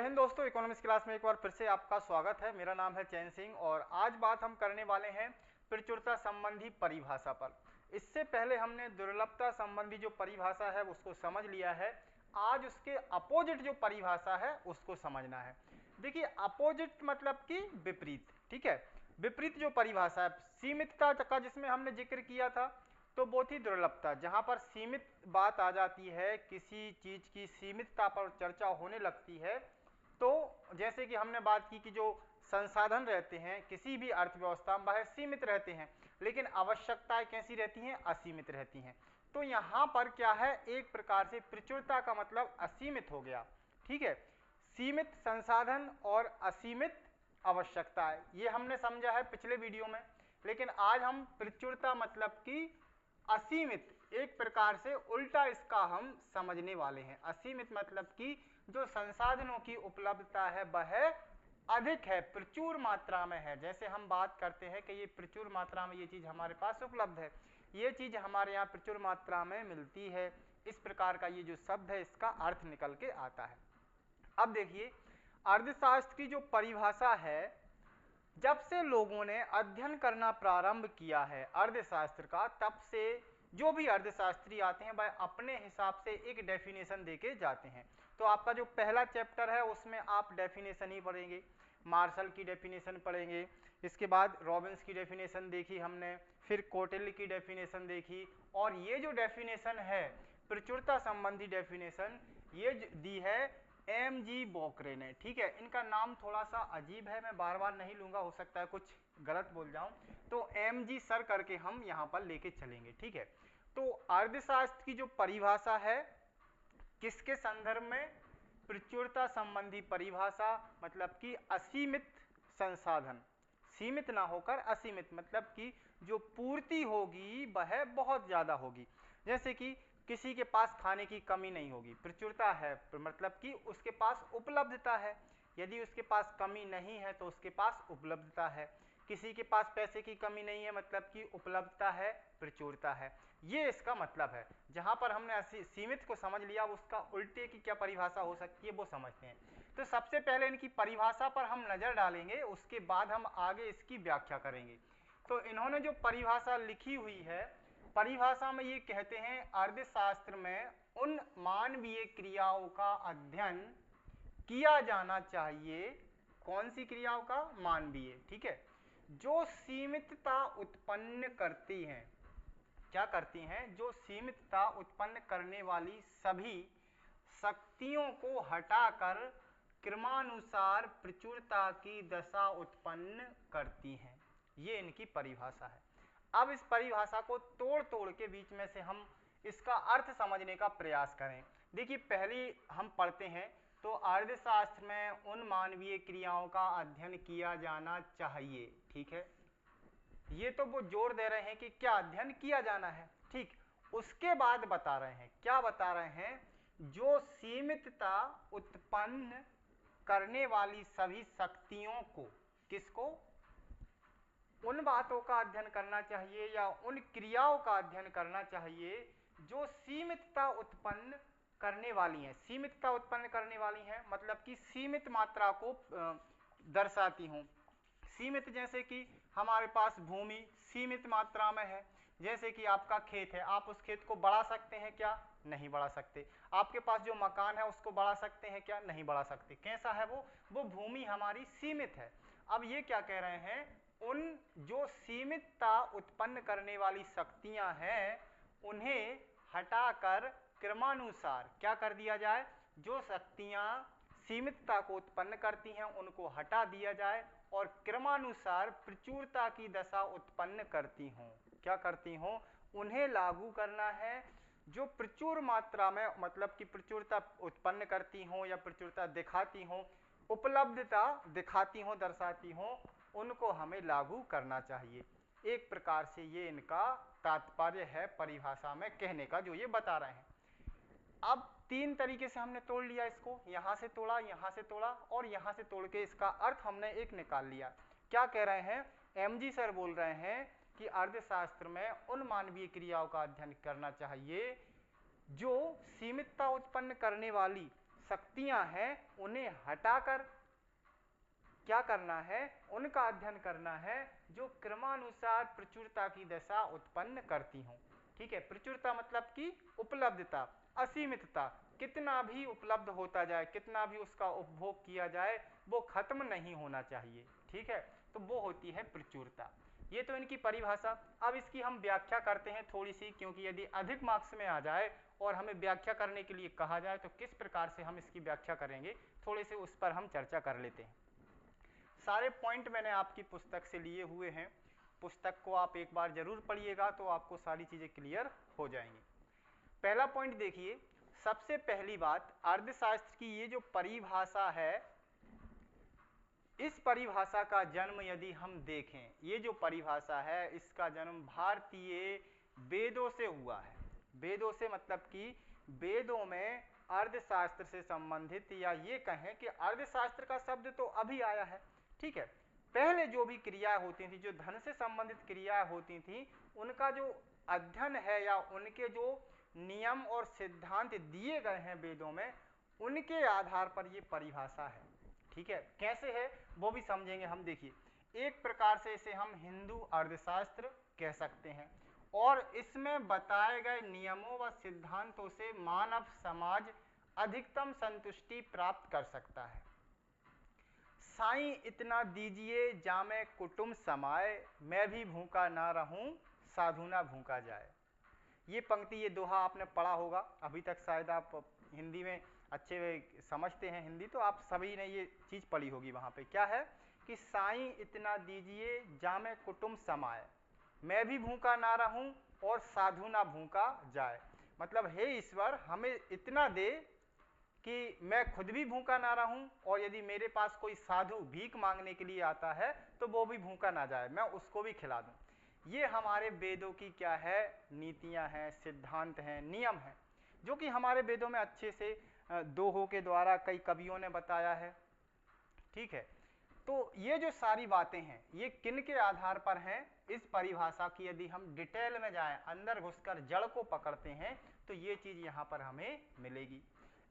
हिंद दोस्तों, economics class में एक बार फिर से आपका स्वागत है। मेरा नाम है चैन सिंह और आज बात हम करने वाले हैं प्रचुरता संबंधी परिभाषा पर। इससे पहले हमने दुर्लभता संबंधी जो परिभाषा है उसको समझ लिया है। आज उसके अपोजिट जो परिभाषा है उसको समझना है। देखिए, अपोजिट मतलब कि विपरीत, ठीक है। विपरीत जो परिभाषा है सीमितता का, जिसमें हमने जिक्र किया था, तो वो थी दुर्लभता। जहां पर सीमित बात आ जाती है, किसी चीज की सीमितता पर चर्चा होने लगती है, तो जैसे कि हमने बात की कि जो संसाधन रहते हैं किसी भी अर्थव्यवस्था में वह सीमित रहते हैं, लेकिन आवश्यकताएं कैसी रहती हैं? असीमित रहती हैं। तो यहाँ पर क्या है, एक प्रकार से प्रचुरता का मतलब असीमित हो गया, ठीक है। सीमित संसाधन और असीमित आवश्यकताएं, ये हमने समझा है पिछले वीडियो में। लेकिन आज हम प्रचुरता मतलब कि असीमित, एक प्रकार से उल्टा इसका हम समझने वाले हैं। असीमित मतलब कि जो संसाधनों की उपलब्धता है वह अधिक है, प्रचुर मात्रा में है। जैसे हम बात करते हैं कि ये प्रचुर मात्रा में ये चीज हमारे पास उपलब्ध है, ये चीज हमारे यहाँ प्रचुर मात्रा में मिलती है, इस प्रकार का ये जो शब्द है इसका अर्थ निकल के आता है। अब देखिए, अर्थशास्त्र की जो परिभाषा है, जब से लोगों ने अध्ययन करना प्रारंभ किया है अर्थशास्त्र का, तब से जो भी अर्थशास्त्री आते हैं वह अपने हिसाब से एक डेफिनेशन देके जाते हैं। तो आपका जो पहला चैप्टर है उसमें आप डेफिनेशन ही पढ़ेंगे, मार्शल की डेफिनेशन पढ़ेंगे, इसके बाद रॉबिन्स की डेफिनेशन देखी हमने, फिर कोटेल की डेफिनेशन देखी, और ये जो डेफिनेशन है प्रचुरता संबंधी डेफिनेशन, ये दी है एम.जी. बोकरे ने, ठीक है। इनका नाम थोड़ा सा अजीब है, मैं बार बार नहीं लूंगा, हो सकता है कुछ गलत बोल जाऊं, तो एम.जी. सर करके हम यहाँ पर लेके चलेंगे, ठीक है। तो अर्थशास्त्र की जो परिभाषा है किसके संदर्भ में? प्रचुरता संबंधी परिभाषा, मतलब कि असीमित संसाधन, सीमित ना होकर असीमित, मतलब कि जो पूर्ति होगी वह बहुत ज्यादा होगी। जैसे कि किसी के पास खाने की कमी नहीं होगी, प्रचुरता है, मतलब कि उसके पास उपलब्धता है। यदि उसके पास कमी नहीं है तो उसके पास उपलब्धता है। किसी के पास पैसे की कमी नहीं है, मतलब कि उपलब्धता है, प्रचुरता है। ये इसका मतलब है। जहां पर हमने सीमित को समझ लिया, उसका उल्टे की क्या परिभाषा हो सकती है वो समझते हैं। तो सबसे पहले इनकी परिभाषा पर हम नजर डालेंगे, उसके बाद हम आगे इसकी व्याख्या करेंगे। तो इन्होंने जो परिभाषा लिखी हुई है, परिभाषा में ये कहते हैं अर्थशास्त्र में उन मानवीय क्रियाओं का अध्ययन किया जाना चाहिए। कौन सी क्रियाओं का? मानवीय, ठीक है, जो सीमितता उत्पन्न करती हैं। क्या करती हैं? जो सीमितता उत्पन्न करने वाली सभी शक्तियों को हटाकर क्रमानुसार प्रचुरता की दशा उत्पन्न करती हैं। ये इनकी परिभाषा है। अब इस परिभाषा को तोड़ तोड़ के बीच में से हम इसका अर्थ समझने का प्रयास करें। देखिए, पहले हम पढ़ते हैं तो अर्थशास्त्र में उन मानवीय क्रियाओं का अध्ययन किया जाना चाहिए, ठीक है। ये तो वो जोर दे रहे हैं कि क्या अध्ययन किया जाना है, ठीक। उसके बाद बता रहे हैं, क्या बता रहे हैं? जो सीमितता उत्पन्न करने वाली सभी शक्तियों को, किसको? उन बातों का अध्ययन करना चाहिए या उन क्रियाओं का अध्ययन करना चाहिए जो सीमितता उत्पन्न करने वाली हैं। सीमितता उत्पन्न करने वाली हैं मतलब कि सीमित मात्रा को दर्शाती हूं। सीमित, जैसे कि हमारे पास भूमि सीमित मात्रा में है, जैसे कि आपका खेत है, आप उस खेत को बढ़ा सकते हैं क्या? नहीं बढ़ा सकते। आपके पास जो मकान है उसको बढ़ा सकते हैं क्या? नहीं बढ़ा सकते। कैसा है वो भूमि हमारी सीमित है। अब ये क्या कह रहे हैं? उन जो सीमितता उत्पन्न करने वाली शक्तियां हैं उन्हें हटाकर क्रमानुसार क्या कर दिया जाए? जो शक्तियां सीमितता को उत्पन्न करती हैं उनको हटा दिया जाए और क्रमानुसार प्रचुरता की दशा उत्पन्न करती हों। क्या करती हों? उन्हें लागू करना है। जो प्रचुर मात्रा में, मतलब कि प्रचुरता उत्पन्न करती हों या प्रचुरता दिखाती हों, उपलब्धता दिखाती हों, दर्शाती हों, उनको हमें लागू करना चाहिए। एक प्रकार से ये इनका तात्पर्य है परिभाषा में कहने का, जो ये बता रहे हैं। अब तीन तरीके से हमने तोड़ लिया इसको, यहां से तोड़ा, यहां से तोड़ा और यहां से तोड़ के इसका अर्थ हमने एक निकाल लिया। क्या कह रहे हैं? एम.जी. सर बोल रहे हैं कि अर्थशास्त्र में उन मानवीय क्रियाओं का अध्ययन करना चाहिए जो सीमितता उत्पन्न करने वाली शक्तियां हैं उन्हें हटाकर क्या करना है, उनका अध्ययन करना है जो क्रमानुसार प्रचुरता की दशा उत्पन्न करती हों। ठीक है, प्रचुरता मतलब कि उपलब्धता, असीमितता, कितना भी उपलब्ध होता जाए, कितना भी उसका उपभोग किया जाए, वो खत्म नहीं होना चाहिए। ठीक है, तो वो होती है प्रचुरता। ये तो इनकी परिभाषा। अब इसकी हम व्याख्या करते हैं थोड़ी सी, क्योंकि यदि अधिक मार्क्स में आ जाए और हमें व्याख्या करने के लिए कहा जाए तो किस प्रकार से हम इसकी व्याख्या करेंगे, थोड़े से उस पर हम चर्चा कर लेते हैं। सारे पॉइंट मैंने आपकी पुस्तक से लिए हुए हैं, पुस्तक को आप एक बार जरूर पढ़िएगा तो आपको सारी चीजें क्लियर हो जाएंगी। पहला पॉइंट देखिए, सबसे पहली बात, अर्थशास्त्र की ये जो परिभाषा है, इस परिभाषा का जन्म यदि हम देखें, ये जो परिभाषा है इसका जन्म भारतीय वेदों से हुआ है। वेदों से मतलब कि वेदों में अर्थशास्त्र से संबंधित, या ये कहें कि अर्थशास्त्र का शब्द तो अभी आया है। ठीक है, पहले जो भी क्रियाएं होती थी, जो धन से संबंधित क्रियाएं होती थी, उनका जो अध्ययन है या उनके जो नियम और सिद्धांत दिए गए हैं वेदों में, उनके आधार पर ये परिभाषा है। ठीक है, कैसे है वो भी समझेंगे हम। देखिए, एक प्रकार से इसे हम हिंदू अर्थशास्त्र कह सकते हैं, और इसमें बताए गए नियमों व सिद्धांतों से मानव समाज अधिकतम संतुष्टि प्राप्त कर सकता है। साईं इतना दीजिए जामे कुटुंब समाए, मैं भी भूखा ना रहूं साधु ना भूखा जाए। ये पंक्ति, ये दोहा आपने पढ़ा होगा अभी तक, शायद आप हिंदी में अच्छे समझते हैं हिंदी, तो आप सभी ने ये चीज पढ़ी होगी। वहां पे क्या है कि साईं इतना दीजिए जामे कुटुंब समाए, मैं भी भूखा ना रहूं और साधु ना भूखा जाए। मतलब हे ईश्वर, हमें इतना दे कि मैं खुद भी भूखा ना रहूं, और यदि मेरे पास कोई साधु भीख मांगने के लिए आता है तो वो भी भूखा ना जाए, मैं उसको भी खिला दूं। ये हमारे वेदों की क्या है, नीतियां हैं, सिद्धांत हैं, नियम हैं, जो कि हमारे वेदों में अच्छे से दोहों के द्वारा कई कवियों ने बताया है। ठीक है, तो ये जो सारी बातें हैं, ये किन के आधार पर हैं, इस परिभाषा की यदि हम डिटेल में जाएं, अंदर घुसकर जड़ को पकड़ते हैं, तो ये चीज यहां पर हमें मिलेगी।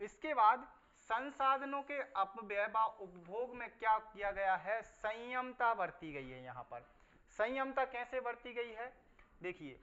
इसके बाद संसाधनों के अपव्यय व उपभोग में क्या किया गया है, संयमता बरती गई है। यहां पर संयमता कैसे बरती गई है, देखिए,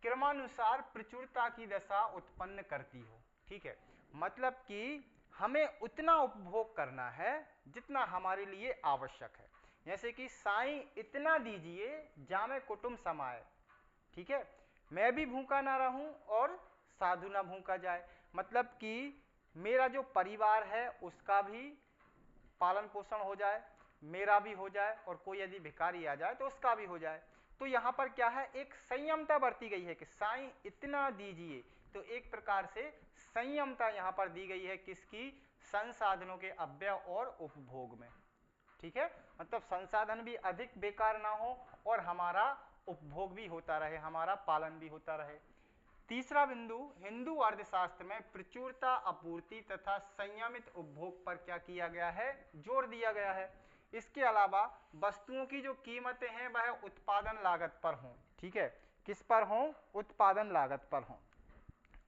क्रमानुसार प्रचुरता की दशा उत्पन्न करती हो। ठीक है, मतलब कि हमें उतना उपभोग करना है जितना हमारे लिए आवश्यक है। जैसे कि साईं इतना दीजिए जामे कुटुंब समाए। ठीक है, मैं भी भूखा ना रहूं और साधु ना भूखा जाए, मतलब कि मेरा जो परिवार है उसका भी पालन पोषण हो जाए, मेरा भी हो जाए, और कोई यदि भिखारी आ जाए तो उसका भी हो जाए। तो यहाँ पर क्या है, एक संयमता बरती गई है कि साईं इतना दीजिए, तो एक प्रकार से संयमता यहाँ पर दी गई है, किसकी, संसाधनों के अपव्यय और उपभोग में। ठीक है, मतलब संसाधन भी अधिक बेकार ना हो और हमारा उपभोग भी होता रहे, हमारा पालन भी होता रहे। तीसरा बिंदु, हिंदू अर्थशास्त्र में प्रचुरता, आपूर्ति तथा संयमित उपभोग पर क्या किया गया है, जोर दिया गया है। इसके अलावा वस्तुओं की जो कीमतें हैं वह उत्पादन लागत पर हों। ठीक है, किस पर हों, उत्पादन लागत पर हों।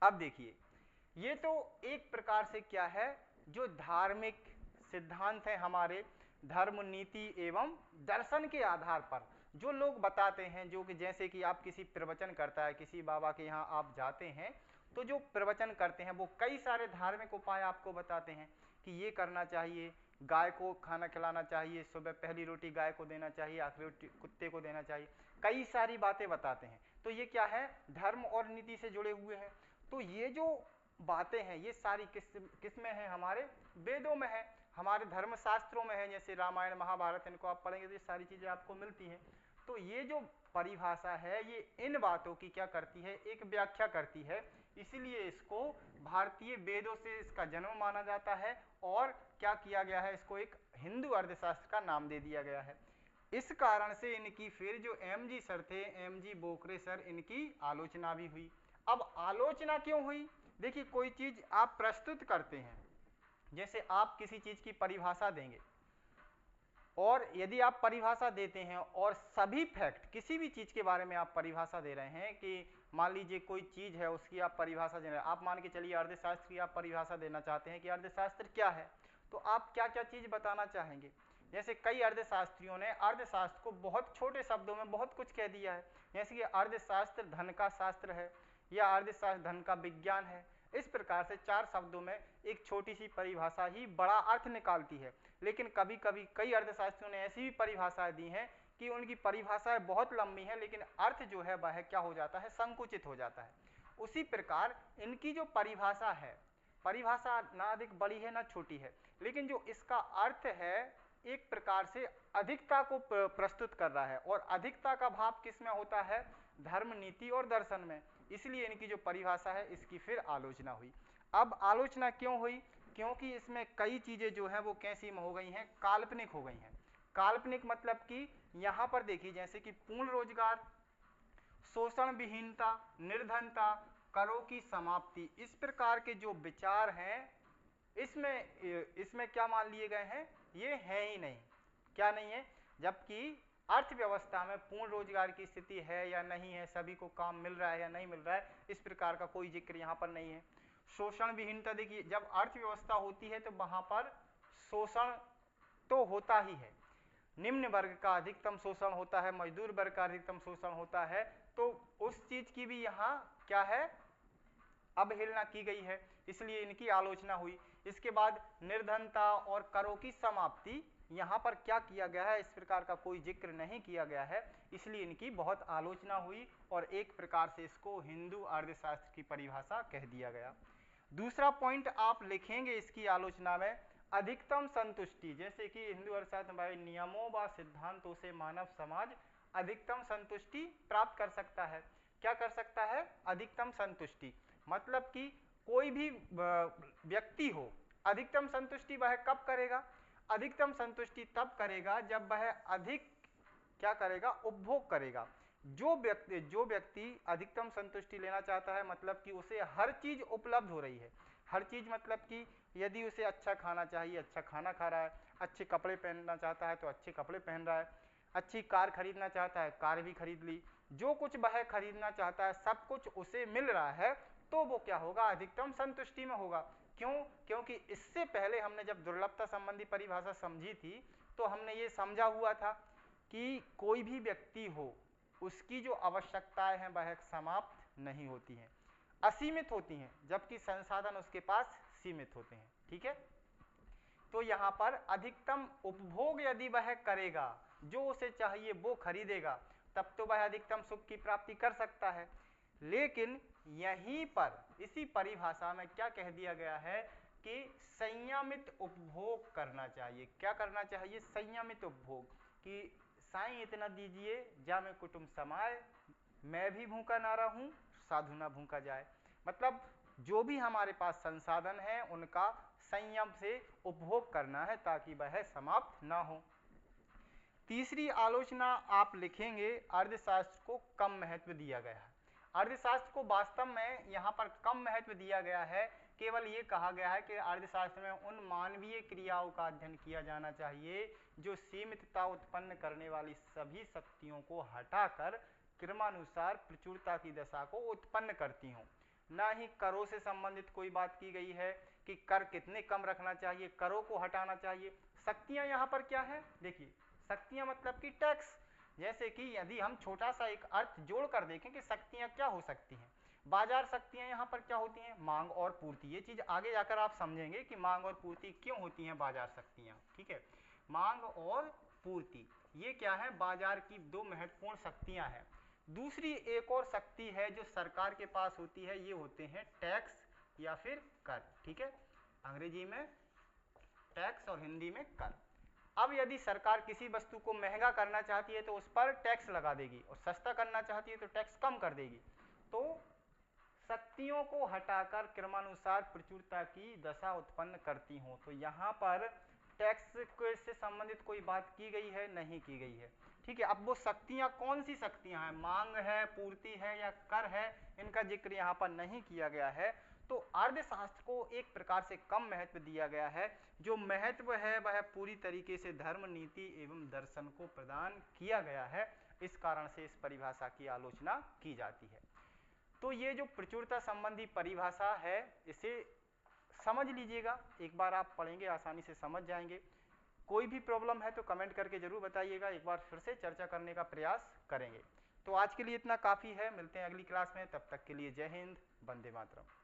अब देखिए, ये तो एक प्रकार से क्या है, जो धार्मिक सिद्धांत है हमारे, धर्म, नीति एवं दर्शन के आधार पर जो लोग बताते हैं, जो कि जैसे कि आप किसी प्रवचन करता है, किसी बाबा के यहाँ आप जाते हैं, तो जो प्रवचन करते हैं वो कई सारे धार्मिक उपाय आपको बताते हैं कि ये करना चाहिए, गाय को खाना खिलाना चाहिए, सुबह पहली रोटी गाय को देना चाहिए, आखिरी रोटी कुत्ते को देना चाहिए, कई सारी बातें बताते हैं। तो ये क्या है, धर्म और नीति से जुड़े हुए हैं। तो ये जो बातें हैं ये सारी किस में है, हमारे वेदों में है, हमारे धर्मशास्त्रों में है, जैसे रामायण महाभारत, इनको आप पढ़ेंगे तो ये सारी चीजें आपको मिलती हैं। तो ये जो परिभाषा है ये इन बातों की क्या करती है, एक व्याख्या करती है, इसीलिए इसको भारतीय वेदों से इसका जन्म माना जाता है, और क्या किया गया है, इसको एक हिंदू अर्थशास्त्र का नाम दे दिया गया है। इस कारण से इनकी फिर जो एम.जी. सर थे, एम.जी. बोकरे सर, इनकी आलोचना भी हुई। अब आलोचना क्यों हुई, देखिए, कोई चीज आप प्रस्तुत करते हैं, जैसे आप किसी चीज की परिभाषा देंगे और यदि आप परिभाषा देते हैं और सभी फैक्ट, किसी भी चीज के बारे में आप परिभाषा दे रहे हैं, कि मान लीजिए कोई चीज है उसकी आप परिभाषा दे रहे हैं, आप मान के चलिए अर्थशास्त्र की आप परिभाषा देना चाहते हैं कि अर्थशास्त्र क्या है, तो आप क्या क्या चीज बताना चाहेंगे। जैसे कई अर्थशास्त्रियों ने अर्थशास्त्र को बहुत छोटे शब्दों में बहुत कुछ कह दिया है, जैसे कि अर्थशास्त्र धन का शास्त्र है, या अर्थशास्त्र धन का विज्ञान है। इस प्रकार से 4 शब्दों में एक छोटी सी परिभाषा ही बड़ा अर्थ निकालती है। लेकिन कभी कभी कई अर्थशास्त्रियों ने ऐसी भी परिभाषाएं दी हैं कि उनकी परिभाषाएं बहुत लंबी हैं, लेकिन अर्थ जो है वह क्या हो जाता है, संकुचित हो जाता है। उसी प्रकार इनकी जो परिभाषा है, परिभाषा ना अधिक बड़ी है ना छोटी है, लेकिन जो इसका अर्थ है एक प्रकार से अधिकता को प्रस्तुत कर रहा है, और अधिकता का भाव किस में होता है, धर्म, नीति और दर्शन में। इसलिए इनकी जो परिभाषा है इसकी फिर आलोचना हुई। अब आलोचना क्यों हुई, क्योंकि इसमें कई चीजें जो हैं वो कैसी हो गई हैं, काल्पनिक हो गई हैं। काल्पनिक मतलब कि यहाँ पर देखिए, जैसे कि पूर्ण रोजगार, शोषण विहीनता, निर्धनता, करों की समाप्ति, इस प्रकार के जो विचार हैं इसमें क्या मान लिए गए हैं, ये है ही नहीं। क्या नहीं है, जबकि अर्थव्यवस्था में पूर्ण रोजगार की स्थिति है या नहीं है, सभी को काम मिल रहा है या नहीं मिल रहा है, इस प्रकार का कोई जिक्र यहाँ पर नहीं है। शोषण विहीनता, देखिए जब अर्थव्यवस्था होती है तो वहां पर शोषण तो होता ही है, निम्न वर्ग का अधिकतम शोषण होता है, मजदूर वर्ग का अधिकतम शोषण होता है, तो उस चीज की भी यहाँ क्या है, अवहेलना की गई है, इसलिए इनकी आलोचना हुई। इसके बाद निर्धनता और करों की समाप्ति, यहाँ पर क्या किया गया है, इस प्रकार का कोई जिक्र नहीं किया गया है, इसलिए इनकी बहुत आलोचना हुई और एक प्रकार से इसको हिंदू अर्थशास्त्र की परिभाषा कह दिया गया। दूसरा पॉइंट आप लिखेंगे इसकी आलोचना में, अधिकतम संतुष्टि, जैसे कि हिंदू अर्थशास्त्र में नियमों व सिद्धांतों से मानव समाज अधिकतम संतुष्टि प्राप्त कर सकता है। क्या कर सकता है, अधिकतम संतुष्टि, मतलब कि कोई भी व्यक्ति हो, अधिकतम संतुष्टि वह कब करेगा, अधिकतम संतुष्टि तब करेगा जब वह अधिक क्या करेगा, उपभोग करेगा। जो व्यक्ति अधिकतम संतुष्टि लेना चाहता है, मतलब कि उसे हर चीज उपलब्ध हो रही है, हर चीज मतलब कि यदि उसे अच्छा खाना चाहिए, अच्छा खाना खा रहा है, अच्छे कपड़े पहनना चाहता है तो अच्छे कपड़े पहन रहा है, अच्छी कार खरीदना चाहता है, कार भी खरीद ली, जो कुछ वह खरीदना चाहता है सब कुछ उसे मिल रहा है, तो वो क्या होगा, अधिकतम संतुष्टि में होगा। क्यों, क्योंकि इससे पहले हमने जब दुर्लभता संबंधी परिभाषा समझी थी तो हमने ये समझा हुआ था कि कोई भी व्यक्ति हो, उसकी जो आवश्यकताएं हैं वह समाप्त नहीं होती हैं, असीमित होती हैं, जबकि संसाधन उसके पास सीमित होते हैं। ठीक है, तो यहाँ पर अधिकतम उपभोग यदि वह करेगा, जो उसे चाहिए वो खरीदेगा, तब तो वह अधिकतम सुख की प्राप्ति कर सकता है। लेकिन यहीं पर इसी परिभाषा में क्या कह दिया गया है कि संयमित उपभोग करना चाहिए। क्या करना चाहिए, संयमित उपभोग, कि साईं इतना दीजिए जा मैं कुटुंब समाए, मैं भी भूखा ना रहूं साधु ना भूखा जाए। मतलब जो भी हमारे पास संसाधन है उनका संयम से उपभोग करना है ताकि वह समाप्त ना हो। तीसरी आलोचना आप लिखेंगे, अर्थशास्त्र को कम महत्व दिया गया है। अर्थशास्त्र को वास्तव में यहाँ पर कम महत्व दिया गया है, केवल ये कहा गया है कि अर्थशास्त्र में उन मानवीय क्रियाओं का अध्ययन किया जाना चाहिए जो सीमितता उत्पन्न करने वाली सभी शक्तियों को हटाकर क्रमानुसार प्रचुरता की दशा को उत्पन्न करती हों। ना ही करों से संबंधित कोई बात की गई है कि कर कितने कम रखना चाहिए, करों को हटाना चाहिए। शक्तियां यहाँ पर क्या है, देखिए शक्तियां मतलब कि टैक्स। जैसे कि यदि हम छोटा सा एक अर्थ जोड़कर देखें कि शक्तियां क्या हो सकती हैं, बाजार शक्तियां यहाँ पर क्या होती हैं, मांग और पूर्ति। ये चीज आगे जाकर आप समझेंगे कि मांग और पूर्ति क्यों होती हैं बाजार शक्तियां। ठीक है, मांग और पूर्ति ये क्या है, बाजार की दो महत्वपूर्ण शक्तियां हैं। दूसरी एक और शक्ति है जो सरकार के पास होती है, ये होते हैं टैक्स या फिर कर। ठीक है, अंग्रेजी में टैक्स और हिंदी में कर। अब यदि सरकार किसी वस्तु को महंगा करना चाहती है तो उस पर टैक्स लगा देगी, और सस्ता करना चाहती है तो टैक्स कम कर देगी। तो शक्तियों को हटाकर क्रमानुसार प्रचुरता की दशा उत्पन्न करती हो। तो यहाँ पर टैक्स से संबंधित कोई बात की गई है, नहीं की गई है। ठीक है। अब वो शक्तियां कौन सी शक्तियां हैं, मांग है, पूर्ति है या कर है, इनका जिक्र यहाँ पर नहीं किया गया है। तो अर्थशास्त्र को एक प्रकार से कम महत्व दिया गया है। जो महत्व है वह पूरी तरीके से धर्म, नीति एवं दर्शन को प्रदान किया गया है। इस कारण से इस परिभाषा की आलोचना की जाती है। तो ये जो प्रचुरता संबंधी परिभाषा है इसे समझ लीजिएगा, एक बार आप पढ़ेंगे आसानी से समझ जाएंगे। कोई भी प्रॉब्लम है तो कमेंट करके जरूर बताइएगा, एक बार फिर से चर्चा करने का प्रयास करेंगे। तो आज के लिए इतना काफ़ी है, मिलते हैं अगली क्लास में, तब तक के लिए जय हिंद, वंदे मातरम।